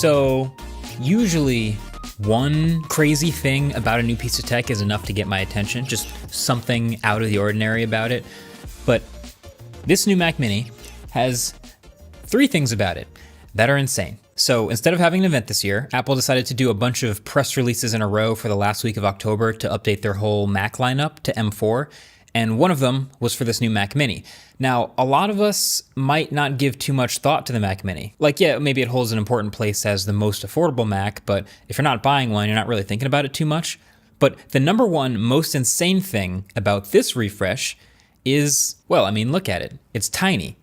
So usually one crazy thing about a new piece of tech is enough to get my attention, just something out of the ordinary about it. But this new Mac Mini has 3 things about it that are insane. So instead of having an event this year, Apple decided to do a bunch of press releases in a row for the last week of October to update their whole Mac lineup to M4. And one of them was for this new Mac Mini. Now, a lot of us might not give too much thought to the Mac Mini. Like, yeah, maybe it holds an important place as the most affordable Mac, but if you're not buying one, you're not really thinking about it too much. But the number one most insane thing about this refresh is, well, I mean, look at it. It's tiny.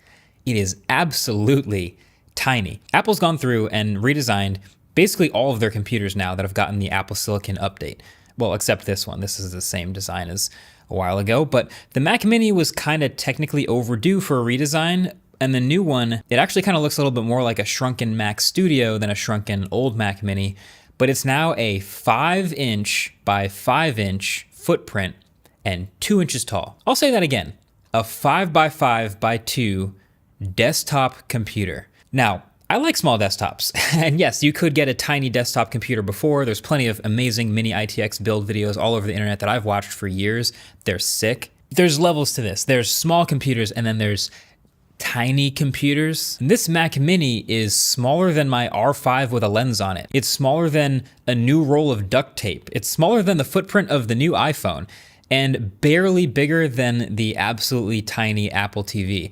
It is absolutely tiny. Apple's gone through and redesigned basically all of their computers now that have gotten the Apple Silicon update. Well, except this one. This is the same design as a while ago, but the Mac Mini was kind of technically overdue for a redesign, and the new one, it actually kind of looks a little bit more like a shrunken Mac Studio than a shrunken old Mac Mini, but it's now a 5-inch by 5-inch footprint and 2 inches tall. I'll say that again, a 5 by 5 by 2 desktop computer. Now, I like small desktops, and yes, you could get a tiny desktop computer before. There's plenty of amazing mini ITX build videos all over the internet that I've watched for years. They're sick. There's levels to this. There's small computers, and then there's tiny computers. And this Mac Mini is smaller than my R5 with a lens on it. It's smaller than a new roll of duct tape. It's smaller than the footprint of the new iPhone, and barely bigger than the absolutely tiny Apple TV.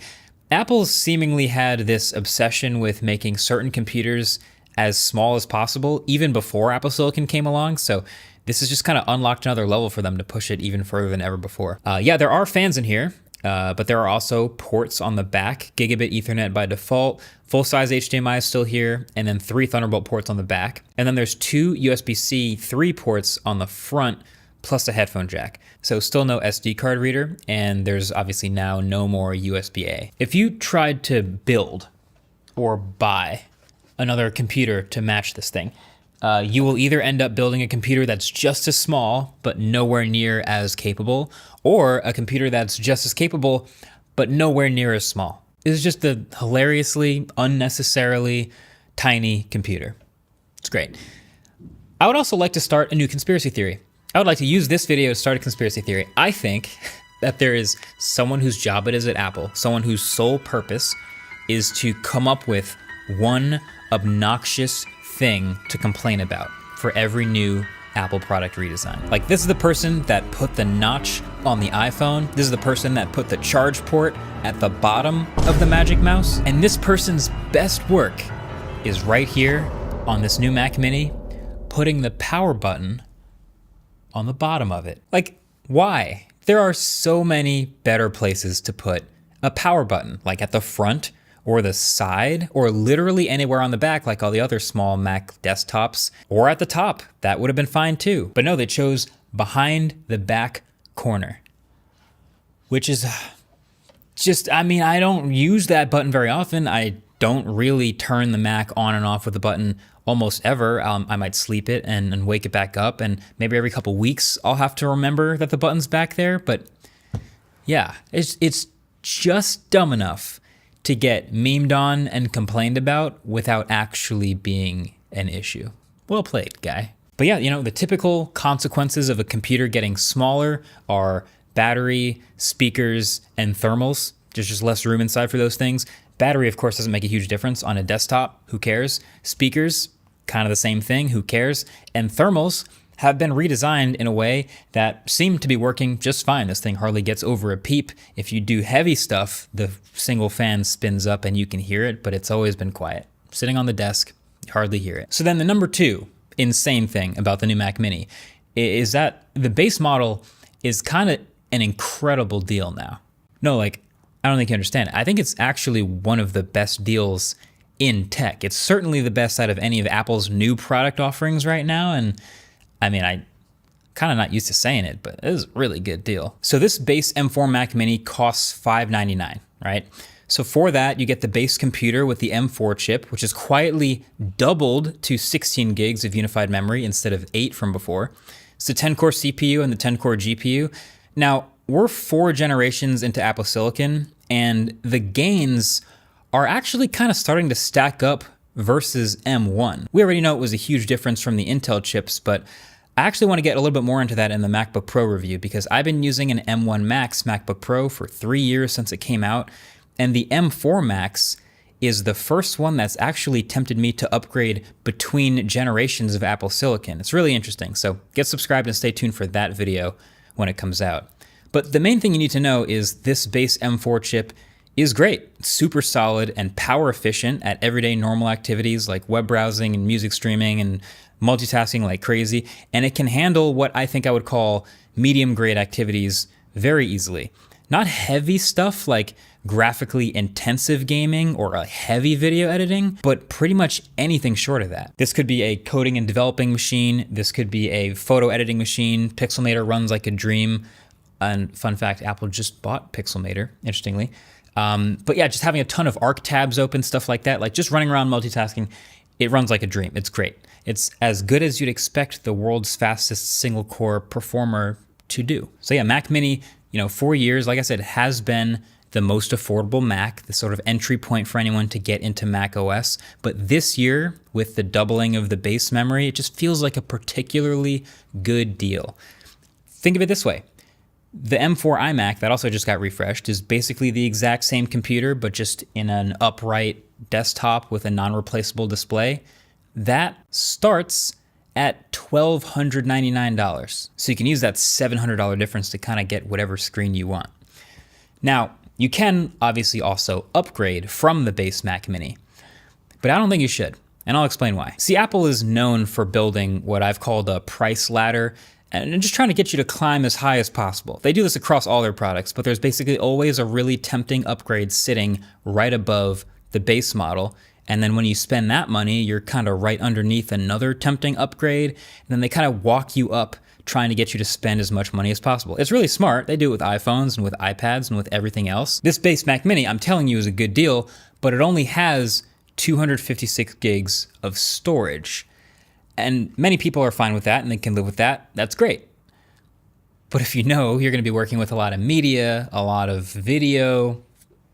Apple seemingly had this obsession with making certain computers as small as possible, even before Apple Silicon came along, so this has just kind of unlocked another level for them to push it even further than ever before. Yeah, there are fans in here, but there are also ports on the back, gigabit Ethernet by default, full-size HDMI is still here, and then 3 Thunderbolt ports on the back. And then there's 2 USB-C 3 ports on the front, plus a headphone jack. So still no SD card reader, and there's obviously now no more USB-A. If you tried to build or buy another computer to match this thing, you will either end up building a computer that's just as small, but nowhere near as capable, or a computer that's just as capable, but nowhere near as small. It's just a hilariously, unnecessarily tiny computer. It's great. I would also like to start a new conspiracy theory. I would like to use this video to start a conspiracy theory. I think that there is someone whose job it is at Apple, someone whose sole purpose is to come up with one obnoxious thing to complain about for every new Apple product redesign. Like, this is the person that put the notch on the iPhone. This is the person that put the charge port at the bottom of the Magic Mouse. And this person's best work is right here on this new Mac Mini, putting the power button on the bottom of it. Like, why? There are so many better places to put a power button, like at the front or the side, or literally anywhere on the back like all the other small Mac desktops, or at the top. That would have been fine too. But no, they chose behind the back corner, which is just, I mean, I don't use that button very often. I don't really turn the Mac on and off with the button almost ever. I might sleep it and wake it back up, and maybe every couple weeks I'll have to remember that the button's back there. But yeah, it's just dumb enough to get memed on and complained about without actually being an issue. Well played, guy. But yeah, you know, the typical consequences of a computer getting smaller are battery, speakers, and thermals. There's just less room inside for those things. Battery, of course, doesn't make a huge difference on a desktop. Who cares? Speakers, kind of the same thing. Who cares? And thermals have been redesigned in a way that seem to be working just fine. This thing hardly gets over a peep. If you do heavy stuff, the single fan spins up and you can hear it, but it's always been quiet. Sitting on the desk, you hardly hear it. So then the number 2 insane thing about the new Mac Mini is that the base model is kind of an incredible deal now. No, like, I don't think you understand. I think it's actually one of the best deals in tech. It's certainly the best out of any of Apple's new product offerings right now. And I mean, I kind of not used to saying it, but it is a really good deal. So this base M4 Mac Mini costs $599, right? So for that, you get the base computer with the M4 chip, which is quietly doubled to 16 gigs of unified memory instead of 8 from before. It's the 10-core CPU and the 10-core GPU. Now, we're 4 generations into Apple Silicon, and the gains are actually kind of starting to stack up versus M1. We already know it was a huge difference from the Intel chips, but I actually want to get a little bit more into that in the MacBook Pro review because I've been using an M1 Max MacBook Pro for 3 years since it came out, and the M4 Max is the first one that's actually tempted me to upgrade between generations of Apple Silicon. It's really interesting, so get subscribed and stay tuned for that video when it comes out. But the main thing you need to know is this base M4 chip is great. It's super solid and power efficient at everyday normal activities like web browsing and music streaming and multitasking like crazy, and it can handle what I think I would call medium grade activities very easily. Not heavy stuff like graphically intensive gaming or a heavy video editing, but pretty much anything short of that. This could be a coding and developing machine. This could be a photo editing machine. Pixelmator runs like a dream. And fun fact, Apple just bought Pixelmator, interestingly. But yeah, just having a ton of arc tabs open, stuff like that, like just running around multitasking, it runs like a dream. It's great. It's as good as you'd expect the world's fastest single core performer to do. So yeah, Mac Mini, for years, like I said, has been the most affordable Mac, the sort of entry point for anyone to get into Mac OS. But this year, with the doubling of the base memory, it just feels like a particularly good deal. Think of it this way. The M4 iMac that also just got refreshed is basically the exact same computer, but just in an upright desktop with a non-replaceable display. That starts at $1,299. So you can use that $700 difference to kind of get whatever screen you want. Now, you can obviously also upgrade from the base Mac Mini, but I don't think you should, and I'll explain why. See, Apple is known for building what I've called a price ladder, and just trying to get you to climb as high as possible. They do this across all their products, but there's basically always a really tempting upgrade sitting right above the base model. And then when you spend that money, you're kind of right underneath another tempting upgrade. And then they kind of walk you up trying to get you to spend as much money as possible. It's really smart. They do it with iPhones and with iPads and with everything else. This base Mac Mini, I'm telling you, is a good deal, but it only has 256 gigs of storage. And many people are fine with that and they can live with that. That's great. But if you know you're going to be working with a lot of media, a lot of video,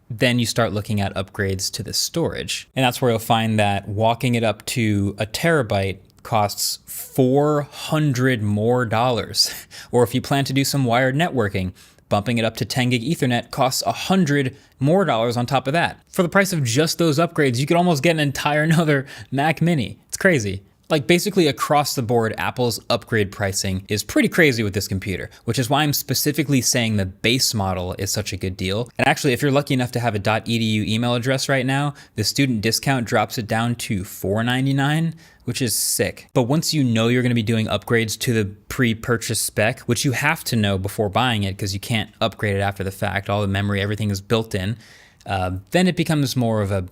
then you start looking at upgrades to the storage. And that's where you'll find that walking it up to a terabyte costs $400 more. Or if you plan to do some wired networking, bumping it up to 10 gig Ethernet costs $100 more on top of that. For the price of just those upgrades, you could almost get an entire another Mac Mini. It's crazy. Like basically across the board, Apple's upgrade pricing is pretty crazy with this computer, which is why I'm specifically saying the base model is such a good deal. And actually, if you're lucky enough to have a .edu email address right now, the student discount drops it down to $4.99, which is sick. But once you know you're gonna be doing upgrades to the pre-purchase spec, which you have to know before buying it because you can't upgrade it after the fact, all the memory, everything is built in, then it becomes more of a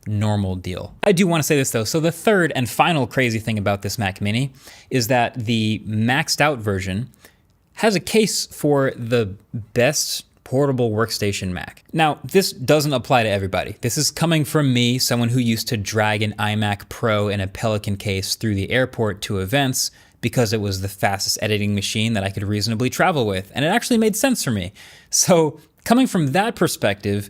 normal deal. I do want to say this though. So the third and final crazy thing about this Mac Mini is that the maxed out version has a case for the best portable workstation Mac. Now, this doesn't apply to everybody. This is coming from me, someone who used to drag an iMac Pro in a Pelican case through the airport to events because it was the fastest editing machine that I could reasonably travel with. And it actually made sense for me. So coming from that perspective,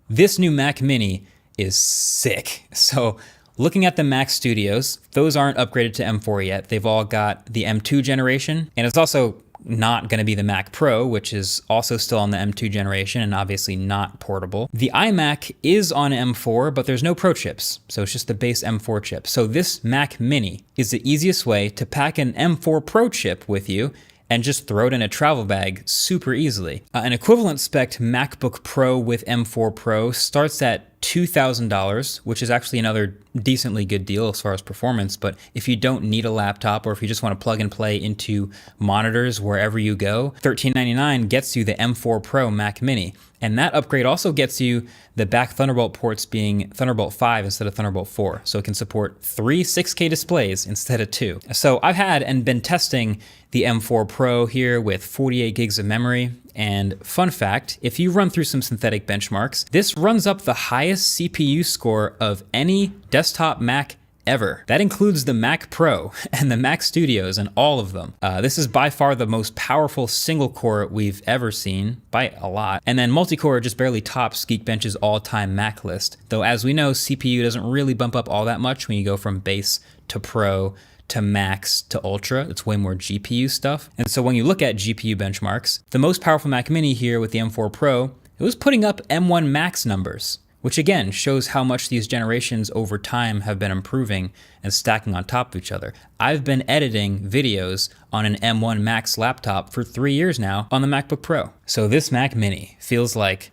this new Mac Mini is sick. So looking at the Mac Studios, those aren't upgraded to M4 yet. They've all got the M2 generation, and it's also not going to be the Mac Pro, which is also still on the M2 generation and obviously not portable. The iMac is on M4, but there's no Pro chips, so it's just the base M4 chip. So this Mac Mini is the easiest way to pack an M4 Pro chip with you and just throw it in a travel bag super easily. An equivalent spec MacBook Pro with M4 Pro starts at $2,000, which is actually another decently good deal as far as performance. But if you don't need a laptop or if you just want to plug and play into monitors wherever you go, $1399 gets you the M4 Pro Mac Mini. And that upgrade also gets you the back Thunderbolt ports being Thunderbolt 5 instead of Thunderbolt 4. So it can support 3 6K displays instead of 2. So I've had and been testing the M4 Pro here with 48 gigs of memory. And fun fact, if you run through some synthetic benchmarks, this runs up the highest CPU score of any desktop Mac ever. That includes the Mac Pro and the Mac Studios and all of them. This is by far the most powerful single core we've ever seen, by a lot. And then multi-core just barely tops Geekbench's all-time Mac list. Though as we know, CPU doesn't really bump up all that much when you go from base to Pro to Max to Ultra. It's way more GPU stuff. And so when you look at GPU benchmarks, the most powerful Mac Mini here with the M4 Pro, it was putting up M1 Max numbers, which again shows how much these generations over time have been improving and stacking on top of each other. I've been editing videos on an M1 Max laptop for 3 years now on the MacBook Pro. So this Mac Mini feels like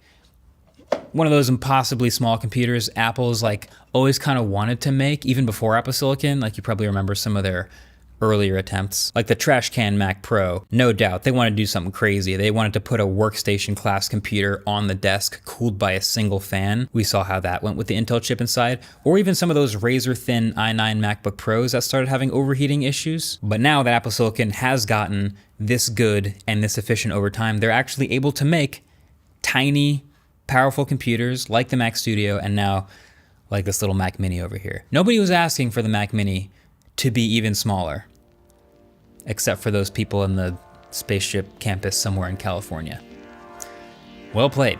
one of those impossibly small computers Apple's like always kind of wanted to make, even before Apple Silicon. Like you probably remember some of their earlier attempts, like the trash can Mac Pro. No doubt they wanted to do something crazy. They wanted to put a workstation class computer on the desk cooled by a single fan. We saw how that went with the Intel chip inside, or even some of those razor thin i9 MacBook Pros that started having overheating issues. But now that Apple Silicon has gotten this good and this efficient over time, they're actually able to make tiny, powerful computers like the Mac Studio and now like this little Mac Mini over here. Nobody was asking for the Mac Mini to be even smaller, except for those people in the spaceship campus somewhere in California. Well played.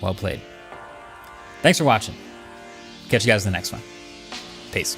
Well played. Thanks for watching. Catch you guys in the next one. Peace.